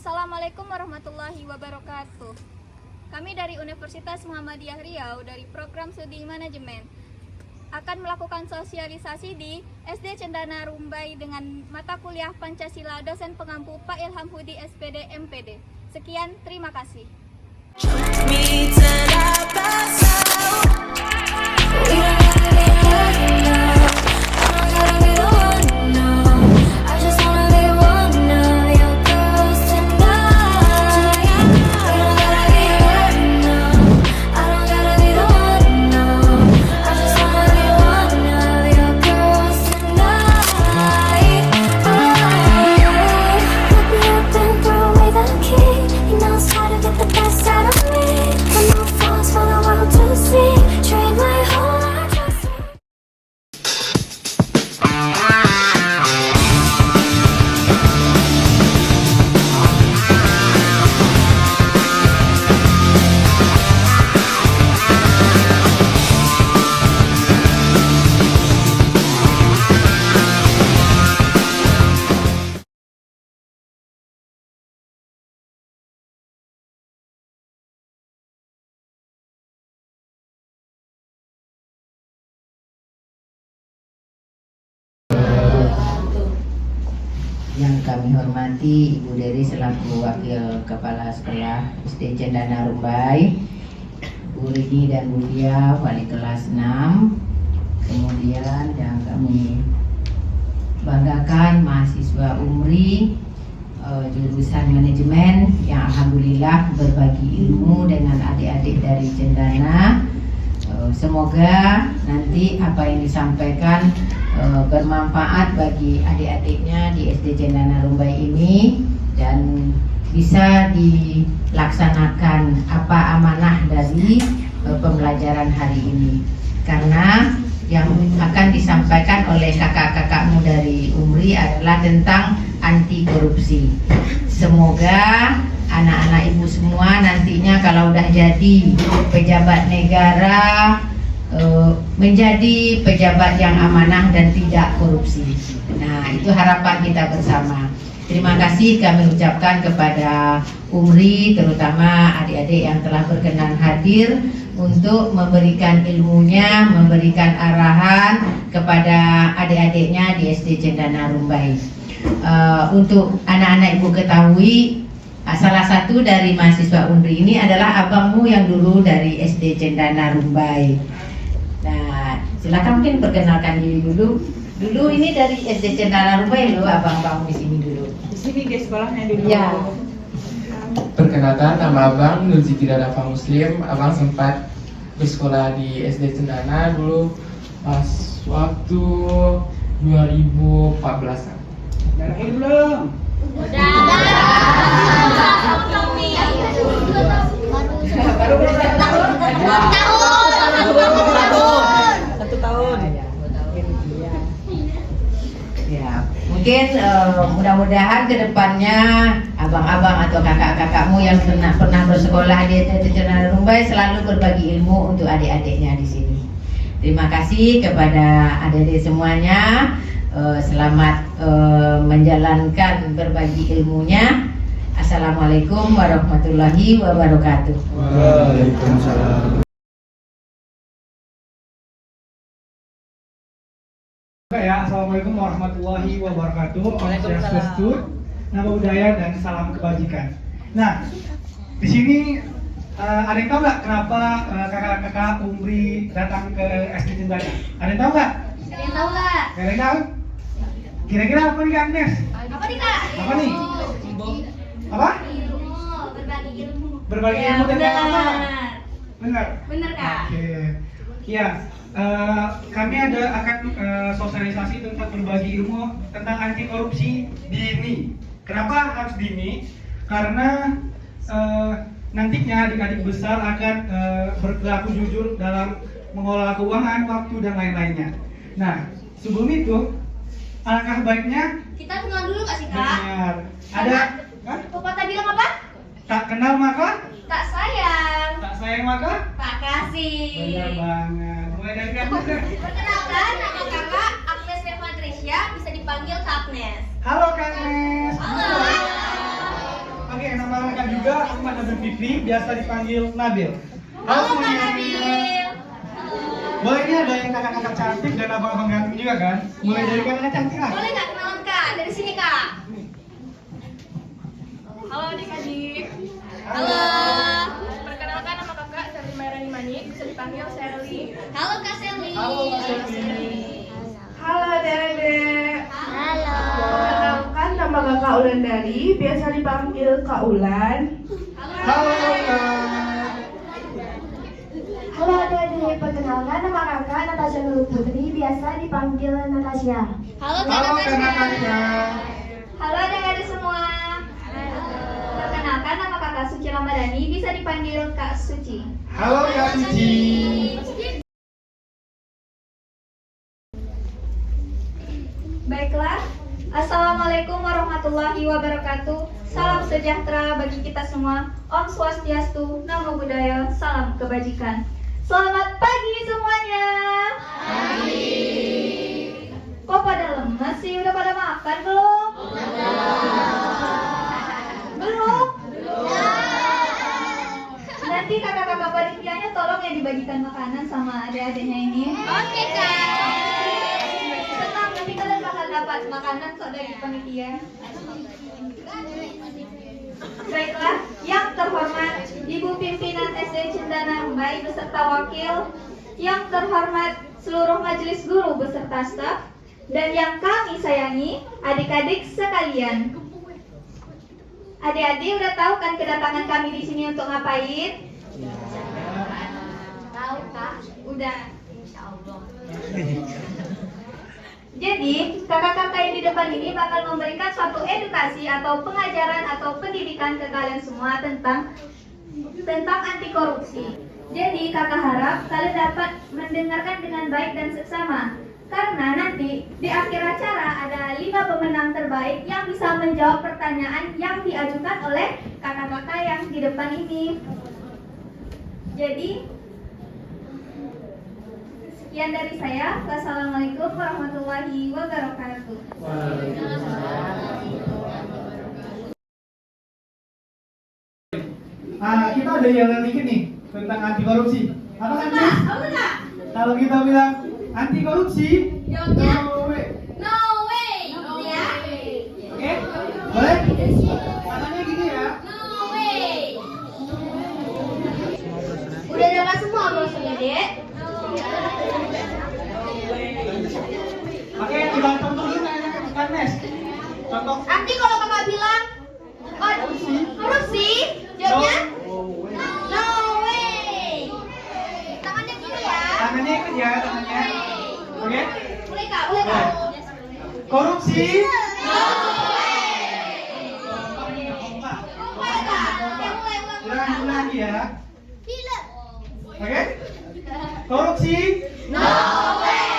Assalamualaikum warahmatullahi wabarakatuh. Kami dari Universitas Muhammadiyah Riau dari program studi manajemen akan melakukan sosialisasi di SD Cendana Rumbai dengan mata kuliah Pancasila dosen pengampu Pak Ilham Hudi SPD MPD. Sekian, terima kasih. Yang kami hormati Ibu Dery selaku Wakil Kepala Sekolah SD Cendana Rumbai, Bu Rini dan Bu Dia Wali kelas 6. Kemudian yang kami banggakan mahasiswa UMRI jurusan manajemen yang alhamdulillah berbagi ilmu dengan adik-adik dari Cendana. Semoga nanti apa yang disampaikan bermanfaat bagi adik-adiknya di SD Cendana Rumbai ini dan bisa dilaksanakan apa amanah dari pembelajaran hari ini, karena yang akan disampaikan oleh kakak-kakakmu dari UMRI adalah tentang anti korupsi. Semoga anak-anak ibu semua nantinya kalau udah jadi pejabat negara menjadi pejabat yang amanah dan tidak korupsi. Nah, itu harapan kita bersama. Terima kasih kami ucapkan kepada UMRI, terutama adik-adik yang telah berkenan hadir untuk memberikan ilmunya, memberikan arahan kepada adik-adiknya di SD Cendana Rumbai. Untuk anak-anak ibu ketahui, salah satu dari mahasiswa UMRI ini adalah abangmu yang dulu dari SD Cendana Rumbai. Nah, silakan mungkin perkenalkan diri dulu. Dulu ini dari SD Cendana Rumbai loh, abang-abang di sini dulu. Di sini di sekolahnya dulu. Ya. Perkenalkan, nama abang Nur Zikira Dafa Muslim. Abang sempat bersekolah di SD Cendana dulu pas waktu 2014-an. Udah lahir belum? Baru satu tahun. Ya, mungkin mudah-mudahan kedepannya abang-abang atau kakak-kakakmu yang pernah bersekolah di Cendana Rumbai selalu berbagi ilmu untuk adik-adiknya di sini. Terima kasih kepada adik-adik semuanya. Selamat menjalankan berbagi ilmunya. Assalamualaikum warahmatullahi wabarakatuh. Waalaikumsalam. Ya, assalamualaikum warahmatullahi wabarakatuh. Om Swastiastu, nama budaya dan salam kebajikan. Nah, di sini ada yang tahu nggak kenapa kakak-kakak UMRI datang ke SD Cendana? Ada yang tahu nggak? Ada yang tahu nggak? Ada yang tahu? Kira-kira apa nih Kak Agnes? Apa nih Kak? Apa nih? Apa? Ilmu, berbagi ilmu. Berbagi Ya, ilmu tentang benar. apa? Benar. Benar Kak. Oke. Ya, kami akan sosialisasi tentang berbagi ilmu tentang anti korupsi dini. Kenapa harus dini? Karena nantinya adik-adik besar akan berlaku jujur dalam mengelola keuangan, waktu dan lain-lainnya. Nah, sebelum itu, alangkah baiknya Kita kenal dulu gak sih Kak? benar. Ada Pepatah bilang apa? tak kenal maka Tak sayang, tak sayang maka tak kasih. benar banget. Mulai dari kamu deh. Perkenalkan, nama kakak Agnes Reva Trisya, bisa dipanggil Kak Agnes. Halo Kak Agnes. Halo. Oke, Ahmad Nabil Fikri, biasa dipanggil Nabil. Halo Kak semuanya. Nabil. Boleh ini ada yang kakak-kakak cantik dan abang-abang ganteng juga kan? Mulai dari kakak cantik lah. Boleh nggak kenalan Kak? Dari sini Kak. Halo adik-adik. Halo. Perkenalkan nama kakak Sally Mairani Manik, bisa dipanggil Sally. Halo Kak Selly. Halo Kak Selly. Halo adik-adik. Halo. Perkenalkan nama kakak Ulandari, biasa dipanggil Kak Ulan. Halo Kak. Halo adik-adik, perkenalkan nama kakak Natasha Nurul Putri, biasa dipanggil Natasha. Halo Kak Halo Kak Natasha. Natasha. Halo adik-adik semua. Perkenalkan nama kakak Suci Ramadhani, bisa dipanggil Kak Suci. Halo Kak Cici. Baiklah, Assalamualaikum warahmatullahi wabarakatuh. Salam sejahtera bagi kita semua. Om Swastiastu, Namo Buddhaya, salam kebajikan. Selamat pagi semuanya. Pagi. Kok pada lemes sih? Udah pada makan belum? Belum? Nanti kakak-kakak panitianya tolong ya dibagikan makanan sama adik-adiknya ini. Oke Kak. Tenang, nanti kalian bakal dapat makanan kok dari panitia. Baiklah, yang terhormat Ibu Pimpinan SD Cendana Rumbai beserta wakil, yang terhormat seluruh majelis guru beserta staf, dan yang kami sayangi, adik-adik sekalian. Adik-adik udah tahu kan kedatangan kami di sini untuk ngapain? Tahu Kak? Udah, insya Allah. Jadi, kakak-kakak yang di depan ini bakal memberikan suatu edukasi atau pengajaran atau pendidikan ke kalian semua tentang anti korupsi. Jadi, kakak harap kalian dapat mendengarkan dengan baik dan seksama. Karena nanti di akhir acara ada 5 pemenang terbaik yang bisa menjawab pertanyaan yang diajukan oleh kakak-kakak yang di depan ini. Jadi, sekian dari saya. Wassalamualaikum warahmatullahi wabarakatuh. Kita ada yang dikit nih tentang anti korupsi. Apa kan Miss? Kalau kita bilang anti korupsi, Jawabnya? no way. No way. Ya. Oke? Boleh? Katanya gini ya. No way. Udah dapat semua brosurnya, Dek? Oke, kita contoh dulu kan Nes. Contoh. Nanti kalau kakak bilang korupsi, jawabnya no way. Tangannya gini ya. Tangannya ikut ya, tangannya. Oke? Boleh Kak, boleh Kak. Korupsi. No way. Mulai Kak. Ya, mulai. Ulangi lagi ya. Oke? Korupsi. No way.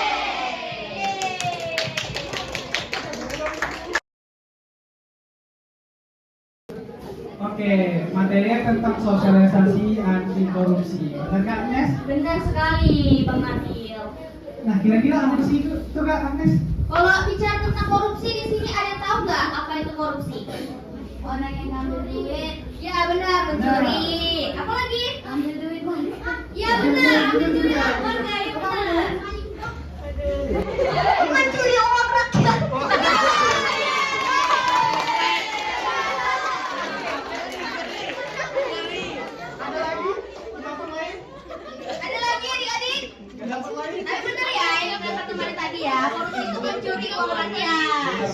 Oke, materinya tentang sosialisasi anti korupsi. Benar Kak Agnes? Benar sekali, Bang Nabil. Nah, kira-kira apa sih itu Kak Agnes? Kalau bicara tentang korupsi di sini ada yang tahu nggak apa itu korupsi? Orang yang ngambil duit. Ya benar, mencuri. Apa lagi? Ambil duit warga. Ya benar, ambil duit warga. Ya benar. Mencuri uang rakyat. Ada lagi adik-adik? Tapi benar ya, ini udah satu kali tadi ya. Korupsi itu mencuri uang rakyat.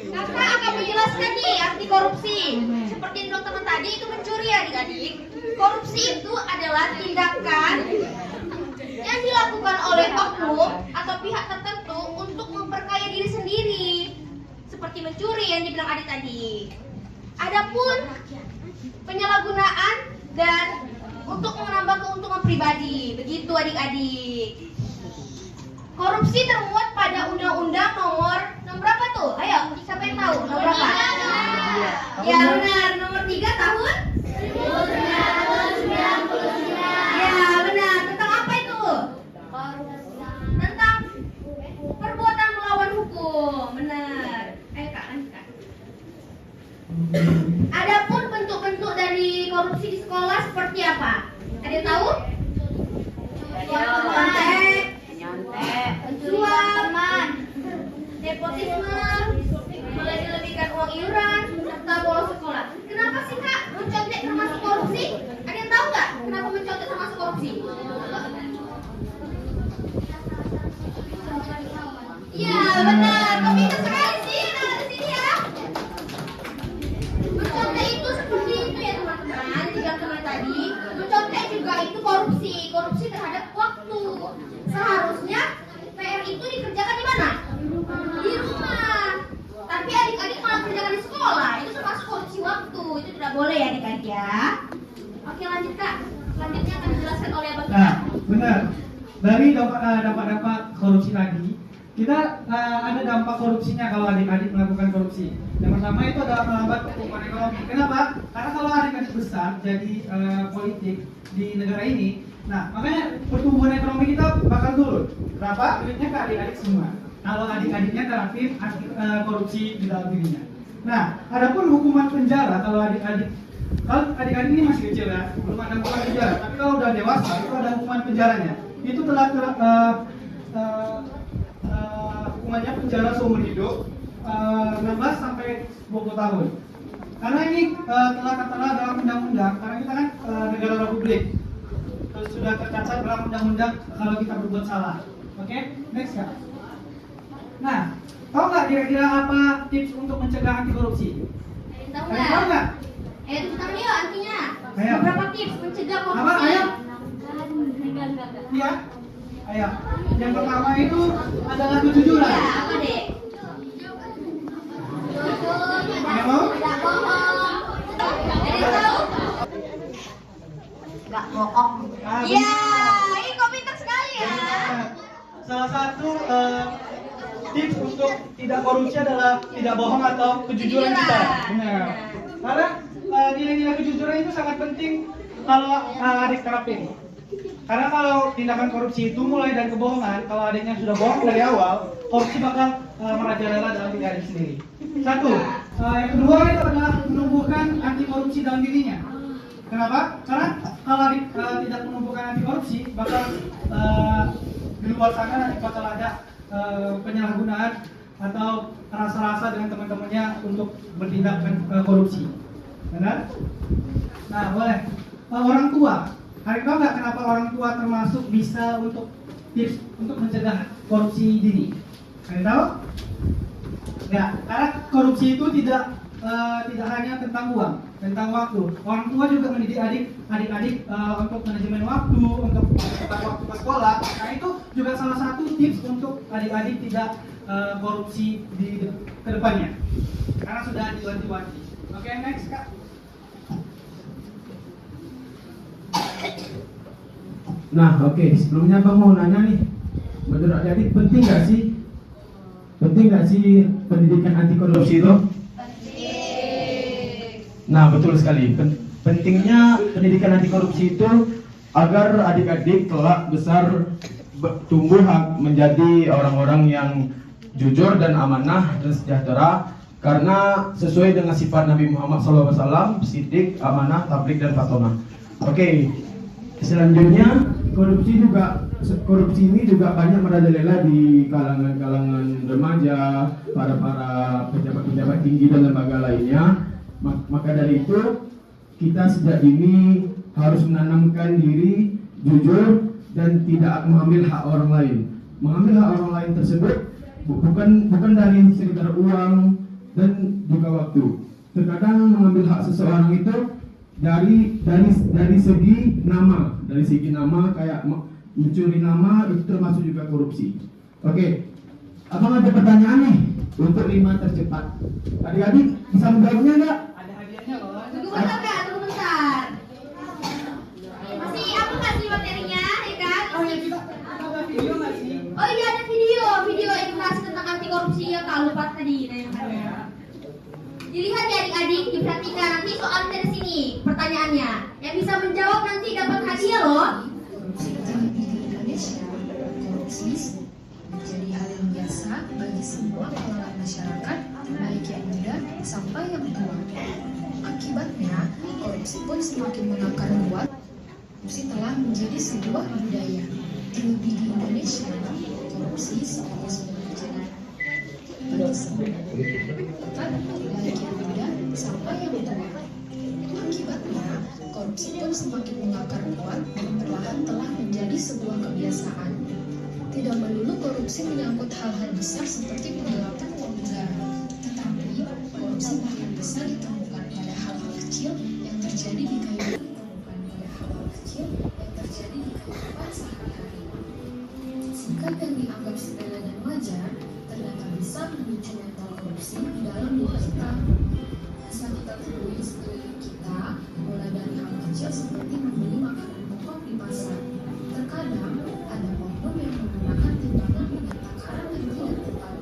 Kakak akan menjelaskan nih anti korupsi. Seperti yang bilang teman tadi itu mencuri ya adik-adik. Korupsi itu adalah tindakan yang dilakukan oleh oknum atau pihak tertentu untuk memperkaya diri sendiri. Seperti mencuri yang dibilang adik tadi. Adapun penyalahgunaan dan untuk menambah keuntungan pribadi. Begitu adik-adik. Korupsi termuat pada Undang-Undang nomor berapa tuh? Ayo, siapa yang tahu? Nomor berapa? Ya benar, nomor 3 tahun 1999. Ya benar, tentang apa itu? Tentang perbuatan melawan hukum. Benar. Ayo Kak, lanjutkan. Adapun bentuk dari korupsi di sekolah seperti apa? Ada yang tahu? Nyontek, penculian, nepotisme, melebih-lebihkan uang iuran, serta bolos sekolah. Kenapa sih Kak mencontek termasuk korupsi? Ada yang tahu nggak kenapa mencontek termasuk korupsi? Iya benar, kok pintar sekali sih di sini ya. Mencontek itu seperti itu ya teman-teman, dibilang teman tadi. Mencontek juga itu korupsi terhadap waktu. Seharusnya PR itu dikerjakan di mana? Di rumah. Tapi adik-adik malah kerjakan di sekolah, itu termasuk korupsi waktu. Itu tidak boleh ya adik-adik ya. Oke lanjut Kak, selanjutnya akan dijelaskan oleh Abang Nah, benar. Dari dampak-dampak korupsi tadi, kita ada dampak korupsinya kalau adik-adik melakukan korupsi. Yang pertama itu adalah melambat pertumbuhan ekonomi. Kenapa? Karena kalau adik-adik besar jadi politik di negara ini, nah makanya pertumbuhan ekonomi kita bakal turun. Kenapa? Duitnya ke adik-adik semua. Kalau adik-adiknya terapin korupsi di dalam dirinya. Nah, adapun hukuman penjara kalau adik-adik ini masih kecil ya, belum ada hukuman penjara. Tapi kalau udah dewasa itu ada hukuman penjaranya. Itu telah hukumannya penjara seumur hidup 16 sampai 20 tahun. Karena ini telah tertera dalam undang-undang, karena kita kan negara republik. Terus sudah tercatat dalam undang-undang kalau kita berbuat salah. Oke, next ya. Nah, tahu nggak kira-kira apa tips untuk mencegah anti korupsi? Tahu Tahu nggak? Itu pertama yuk artinya. Ayo. Beberapa tips mencegah korupsi. Apa? Ayo. Iya. Ayo. Yang pertama itu adalah kejujuran. Ya, apa dek? Yang mau? Tidak bohong. Ada yang tahu? Nggak bohong. Iya, ini kok pintar sekali ya. Salah satu tips untuk tidak korupsi adalah tidak bohong atau kejujuran kita. Benar. Karena nilai-nilai kejujuran itu sangat penting kalau adik terapin. Karena kalau tindakan korupsi itu mulai dari kebohongan, kalau adiknya sudah bohong dari awal, korupsi bakal merajalela dalam diri adik sendiri. Satu, yang kedua itu adalah menumbuhkan anti korupsi dalam dirinya. Kenapa? Karena kalau adik tidak menumbuhkan anti korupsi, bakal di luar sana nanti bakal ada penyalahgunaan atau rasa-rasa dengan teman-temannya untuk bertindak korupsi. Benar? Nah, boleh. Orang tua. Kalian tahu nggak kenapa orang tua termasuk bisa untuk tips untuk mencegah korupsi dini? Kalian tahu? Nggak. Karena korupsi itu tidak hanya tentang uang, tentang waktu. Orang tua juga mendidik adik-adik untuk manajemen waktu, untuk tentang waktu ke sekolah. Nah itu juga salah satu tips untuk adik-adik tidak korupsi di kedepannya. Karena sudah diwanti-wanti. Oke, next Kak. Nah, oke. Sebelumnya Bang mau nanya nih, menurut adik-adik penting nggak sih pendidikan anti korupsi itu? Nah, betul sekali. Pentingnya pendidikan anti korupsi itu agar adik-adik kelak besar tumbuh menjadi orang-orang yang jujur dan amanah dan sejahtera, karena sesuai dengan sifat Nabi Muhammad SAW, sidik, amanah, tabligh dan fatonah. Oke. Selanjutnya korupsi ini juga banyak merajalela di kalangan remaja, para pejabat-pejabat tinggi dan lembaga lainnya. Maka dari itu kita sejak dini harus menanamkan diri jujur dan tidak mengambil hak orang lain. Mengambil hak orang lain tersebut bukan dari sekitar uang dan juga waktu. Terkadang mengambil hak seseorang itu dari segi nama, kayak mencuri nama itu termasuk juga korupsi. Oke, abang ada pertanyaan nih untuk 5 tercepat. Adik-adik bisa menjawabnya nggak? Ada hadiahnya loh. Tunggu bentar Kak, tunggu bentar. Masih apa nggak sih materinya, ya kan? Oh ya, kita ada video nggak sih? Oh iya ada video edukasi tentang anti korupsi ya Kak, lupa tadi nanya. Dilihat ya adik-adik, diperhatikan nanti soal dari sini pertanyaannya. Yang bisa menjawab nanti dapat hadiah loh. Di Indonesia, korupsi menjadi hal yang biasa bagi semua kalangan masyarakat, baik yang muda sampai yang tua. Akibatnya, korupsi korupsi pun semakin mengakar kuat. Korupsi telah menjadi sebuah budaya. Terlebih di Indonesia, korupsi seperti sudah menjadi bagi semua, baik yang muda sampai yang tua. Akibatnya, korupsi pun semakin mengakar kuat dan perlahan telah menjadi sebuah kebiasaan. Tidak melulu korupsi menyangkut hal-hal besar seperti penggelapan uang negara, tetapi korupsi bahkan bisa ditemukan pada hal-hal kecil yang terjadi di kehidupan sehari-hari. Sikap yang dianggap sepele dan wajar ternyata bisa memicu mental korupsi di dalam diri kita. Bisa kita temui sekeliling kita, mulai dari hal kecil seperti membeli makanan pokok di pasar. Terkadang ada oknum yang menggunakan timbangan dengan takaran yang tidak tepat,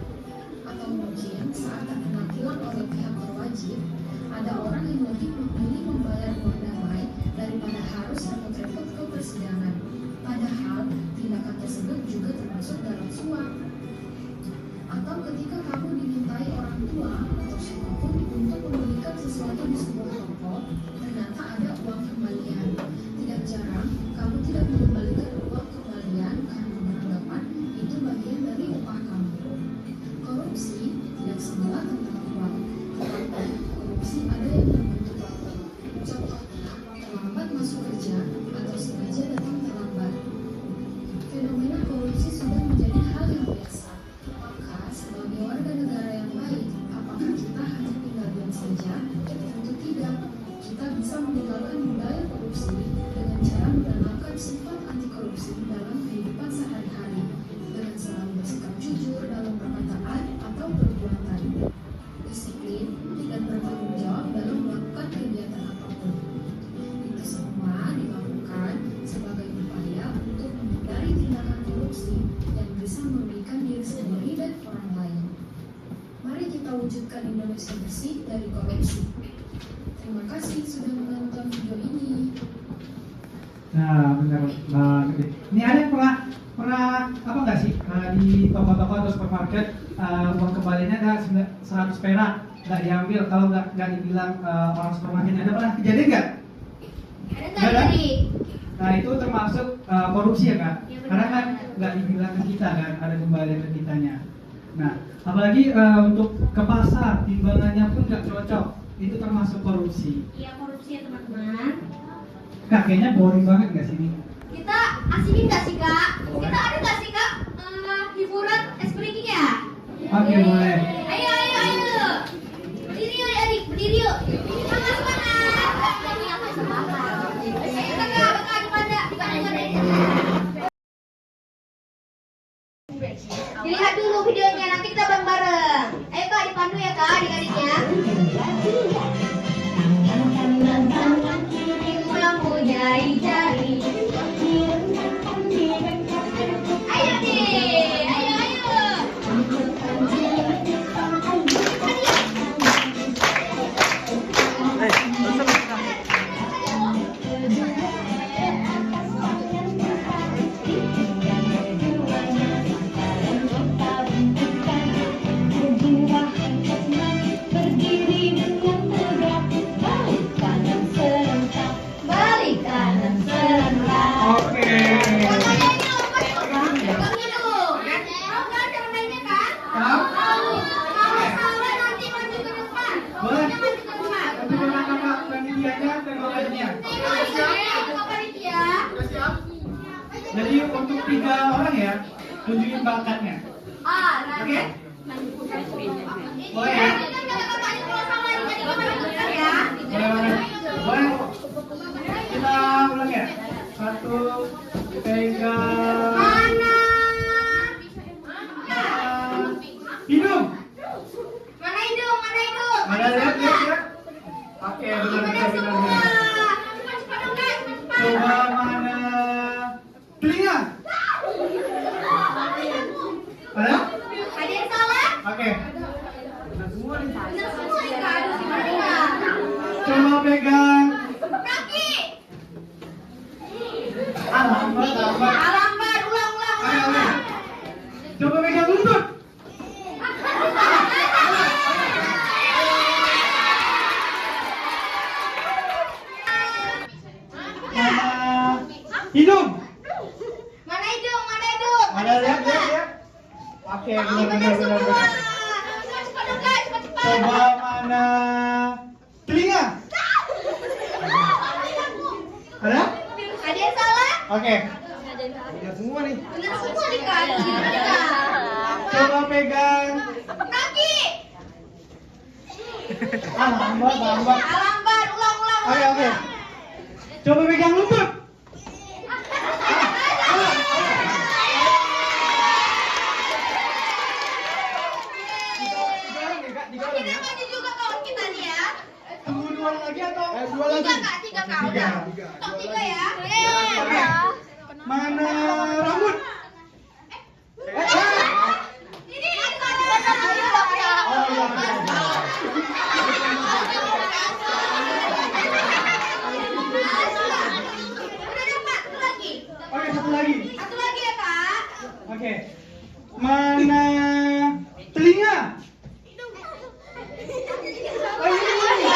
atau mungkin saat terkena tilang oleh pihak berwajib, ada orang yang lebih memilih membayar uang damai daripada harus repot-repot ke persidangan. Padahal tindakan tersebut juga termasuk dalam suap. Atau ketika kamu dimintai orang tua atau siapapun untuk membelikan sesuatu di sebuah toko, ternyata ada uang kembalian. Tidak jarang kamu tidak mengembalikan uang kembalian karena beranggapan itu bagian dari upah kamu. Korupsi tidak semua tentang uang, tetapi korupsi ada yang berbentuk waktu. Contohnya, terlambat masuk kerja atau sengaja datang terlambat. Fenomena korupsi sudah menjadi hal yang biasa. Maka, sebagai warga negara yang baik, apakah kita hanya tinggal diam saja? Tentu tidak. Kita bisa meninggalkan budaya korupsi dengan cara menanamkan sifat anti korupsi dalam kehidupan sehari-hari, dengan selalu bersikap jujur dalam perkataan atau perbuatan, disiplin dan bertanggung jawab dalam melakukan kegiatan apapun. Itu semua dilakukan sebagai upaya untuk menghindari tindakan korupsi yang bisa merugikan diri sendiri dan orang lain. Mari kita wujudkan Indonesia bersih dari korupsi. Terima kasih sudah menonton video ini. Nah, benar banget. Ini ada yang pernah apa nggak sih di toko-toko atau supermarket uang kembalinya ada 100 perak nggak diambil kalau nggak dibilang orang supermarketnya. Ada pernah kejadian nggak? Ada nggak tadi? Nah itu termasuk korupsi ya kak? Karena kan nggak dibilang ke kita kan ada kembalian ke kitanya. Nah apalagi untuk ke pasar timbangannya pun nggak cocok, itu termasuk korupsi. Iya, korupsi ya teman-teman. Kak kayaknya boring banget nggak sih ini? Kita asikin nggak sih kak? Kita ada nggak sih kak hiburan es breaking ya? Oke boleh. Ayo ayo ayo. Berdiri yuk adik, berdiri yuk. Semangat semangat. Ini apa semangat? Ayo kakak gimana? Dilihat dulu videonya, nanti kita bareng-bareng. Ayo kak dipandu ya kak adik-adiknya. Pulang jari jari. Ayo deh, ayo ayo. Balik kanan serentak. Oke. Fotonya ini lepas fotonya dulu. Tahu kan cara mainnya kan? Tahu. Kalau salah nanti maju ke depan. Boleh. Pokoknya maju ke depan. Nanti mana kakak panitianya teknologinya. Tengok panitia. Jadi untuk 3 orang ya, tunjukin bakatnya. Oke? Boleh ya? Boleh banget. Boleh. Kita ulang ya. 1, pegang. Mana? Hidung. Mana hidung? Mana hidung? Ada lihat. Oke, benar. Cepat dong guys, cepat. Coba mana telinga? Ada? Ada yang salah? Oke. Benar semua ya kak. Aduh, gimana ya? Coba pegang. Kaki. Lambat. Lambat, ulang. Ayo. Coba pegang lutut. Hidung. Mana hidung? Mana hidung? Ada lihat. Oke, benar. Cepat dong guys, cepat. Coba mana telinga? Ada? Ada yang salah? Oke. Benar semua nih. Benar semua nih kak. Gimana nih kak? Coba pegang. Kaki. Lambat. Lambat, ulang. Oke. Coba pegang lutut. Ini maju juga kawan kita nih ya. Tunggu dua lagi atau? Dua lagi. Tiga kak, udah. Top 3 ya. Oke. Mana rambut? Ini salah. Oh iya. Udah dapat, satu lagi. Oke, satu lagi. Satu lagi ya kak. Oke. Mana telinga? Oh, ini.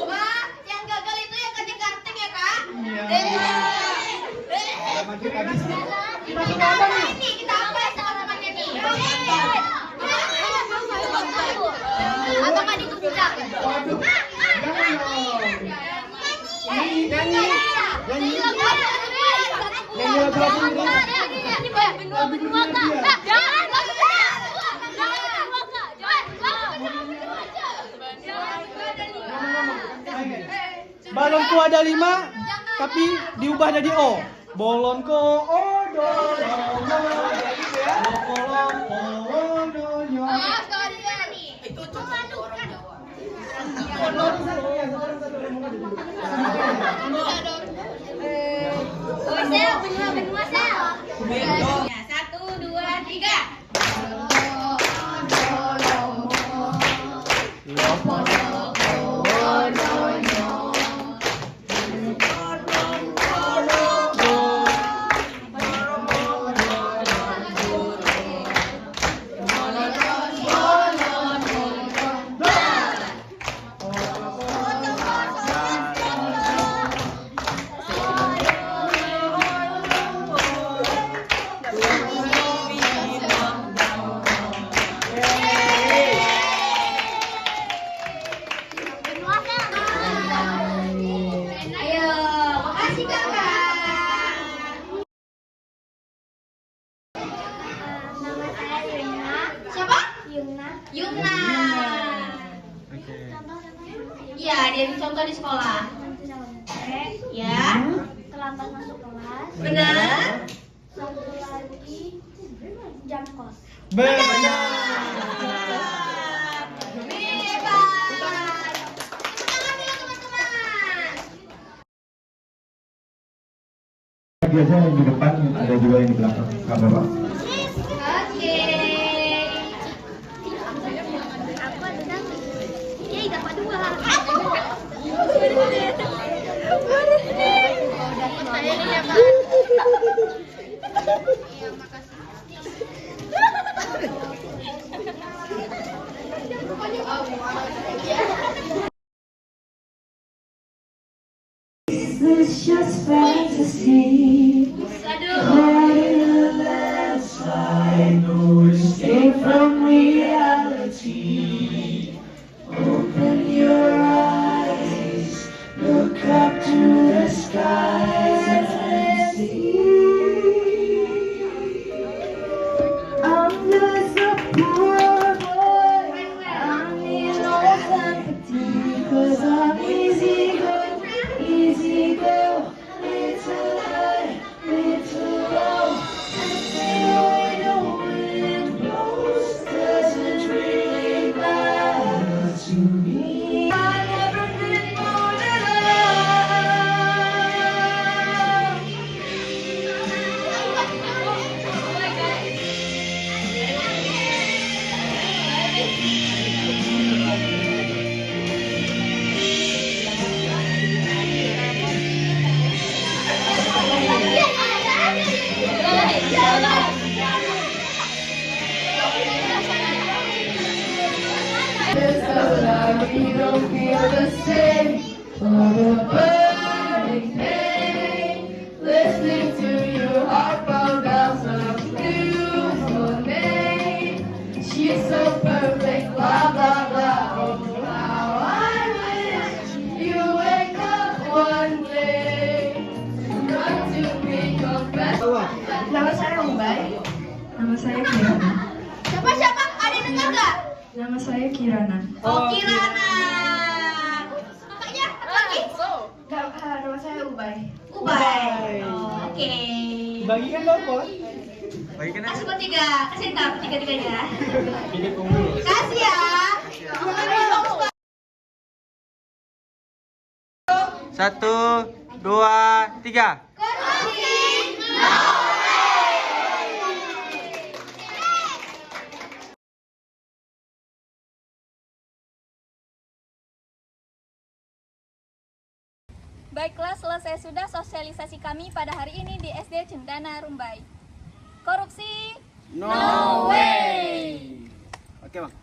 Wah, yang gagal itu yang kerja karting ya kak. Iya. Maju lagi. Kita apa ini? Kita apa teman-temannya nih? Atau kan itu tidak? Waduh. Jangan dong. Nyanyi Balonku ada 5, tapi diubah jadi O. Bolonku odolonyo. Gitu ya. Lopo odolonyo. Itu cuma kan. Benua sel. Ya, 1, 2, 3. Ayo, makasih kakak. Nama saya Yuna. Siapa? Yuna. Iya, dia dicontoh di sekolah. Ya. Terlambat masuk kelas. Benar. Satu lagi jam kos. Benar. Bebas. Tangan dulu teman-teman. Biasanya yang di depan, ada juga yang di belakang. Kak Bapak. Oke. Aku ada dapet. Yeay, dapat 2. Saya ini ya Pak. It's just fantasy. No escape from reality. Open your eyes, look up to the skies and see. we don't feel the same. What a burning pain, listening to your heartfelt bells of news or name. She's so perfect, blah blah blah. Oh, how I wish you wake up one day, not to be confessed. Nama saya Umbai. Nama saya Kirana. Siapa? Ada yang dengar nggak? Nama saya Kirana. Oh, Kirana. Kakaknya lagi? Nama saya Ubay. Ubay. Oh, oke. Bagikan telepon. Kasih bertiga, kasih entar tiga-tiganya. Ini pengurus. Kasih ya. Satu, dua, tiga. Korupsi. Baiklah, selesai sudah sosialisasi kami pada hari ini di SD Cendana Rumbai. Korupsi? No way. Oke, Bang.